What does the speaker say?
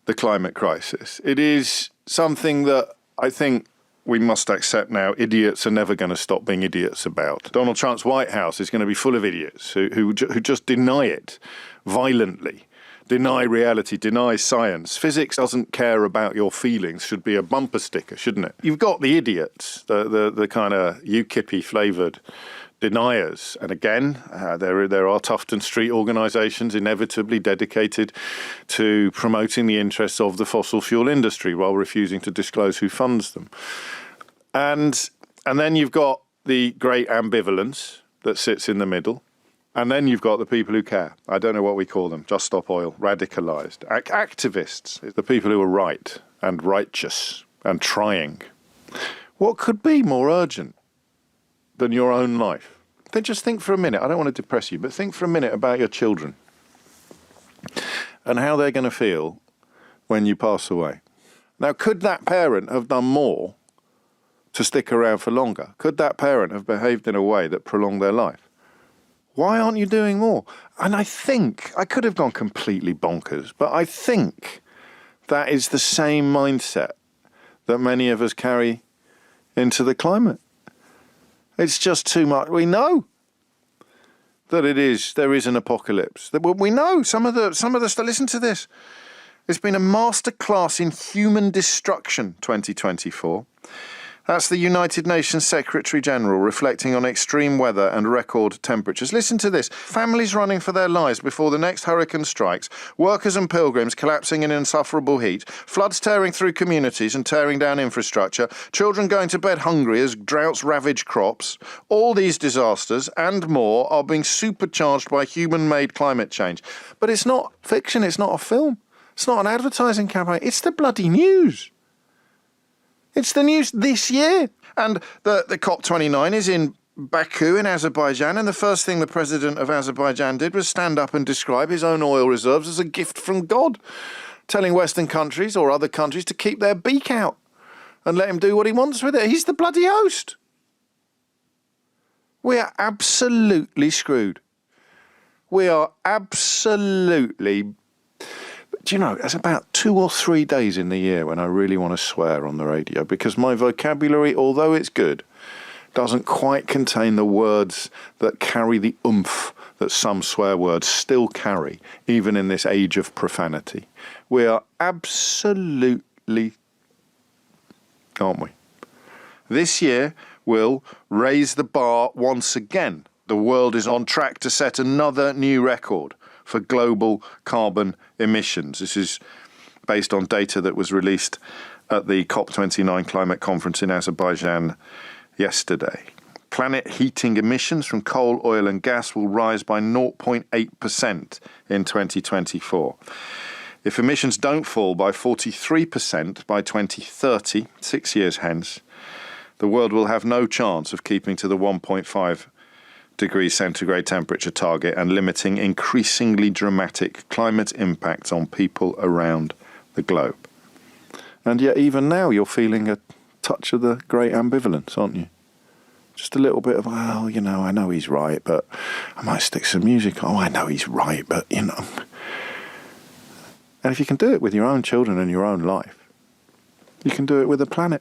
the climate crisis. It is something that I think we must accept now. Idiots are never going to stop being idiots about. Donald Trump's White House is going to be full of idiots who just deny it violently, deny reality, deny science. Physics doesn't care about your feelings should be a bumper sticker, shouldn't it? You've got the idiots, the kind of UKIP-y flavoured deniers. And again, there are Tufton Street organisations inevitably dedicated to promoting the interests of the fossil fuel industry while refusing to disclose who funds them. And then you've got the great ambivalence that sits in the middle. And then you've got the people who care. I don't know what we call them. Just Stop Oil, radicalised. Activists, the people who are right and righteous and trying. What could be more urgent than your own life? Then just think for a minute. I don't want to depress you, but think for a minute about your children and how they're going to feel when you pass away. Now, could that parent have done more to stick around for longer? Could that parent have behaved in a way that prolonged their life? Why aren't you doing more? And I think, I could have gone completely bonkers, but I think that is the same mindset that many of us carry into the climate. It's just too much. We know that there is an apocalypse. We know some of the stuff. Listen to this. It's been a masterclass in human destruction, 2024. That's the United Nations Secretary General reflecting on extreme weather and record temperatures. Listen to this. Families running for their lives before the next hurricane strikes, workers and pilgrims collapsing in insufferable heat, floods tearing through communities and tearing down infrastructure, children going to bed hungry as droughts ravage crops. All these disasters and more are being supercharged by human-made climate change. But it's not fiction, it's not a film, it's not an advertising campaign, it's the bloody news. It's the news this year. And the COP29 is in Baku in Azerbaijan, and the first thing the president of Azerbaijan did was stand up and describe his own oil reserves as a gift from God, telling Western countries or other countries to keep their beak out and let him do what he wants with it. He's the bloody host. We are absolutely screwed. We are absolutely... Do you know, there's about 2 or 3 days in the year when I really want to swear on the radio because my vocabulary, although it's good, doesn't quite contain the words that carry the oomph that some swear words still carry, even in this age of profanity. We are absolutely, aren't we? This year will raise the bar once again. The world is on track to set another new record for global carbon emissions. This is based on data that was released at the COP29 climate conference in Azerbaijan yesterday. Planet heating emissions from coal, oil and gas will rise by 0.8% in 2024. If emissions don't fall by 43% by 2030, 6 years hence, the world will have no chance of keeping to the 1.5 degrees centigrade temperature target and limiting increasingly dramatic climate impacts on people around the globe. And yet even now you're feeling a touch of the great ambivalence, aren't you? Just a little bit of, well, you know, I know he's right, but I might stick some music on. Oh, I know he's right, but, you know. And if you can do it with your own children and your own life, you can do it with the planet.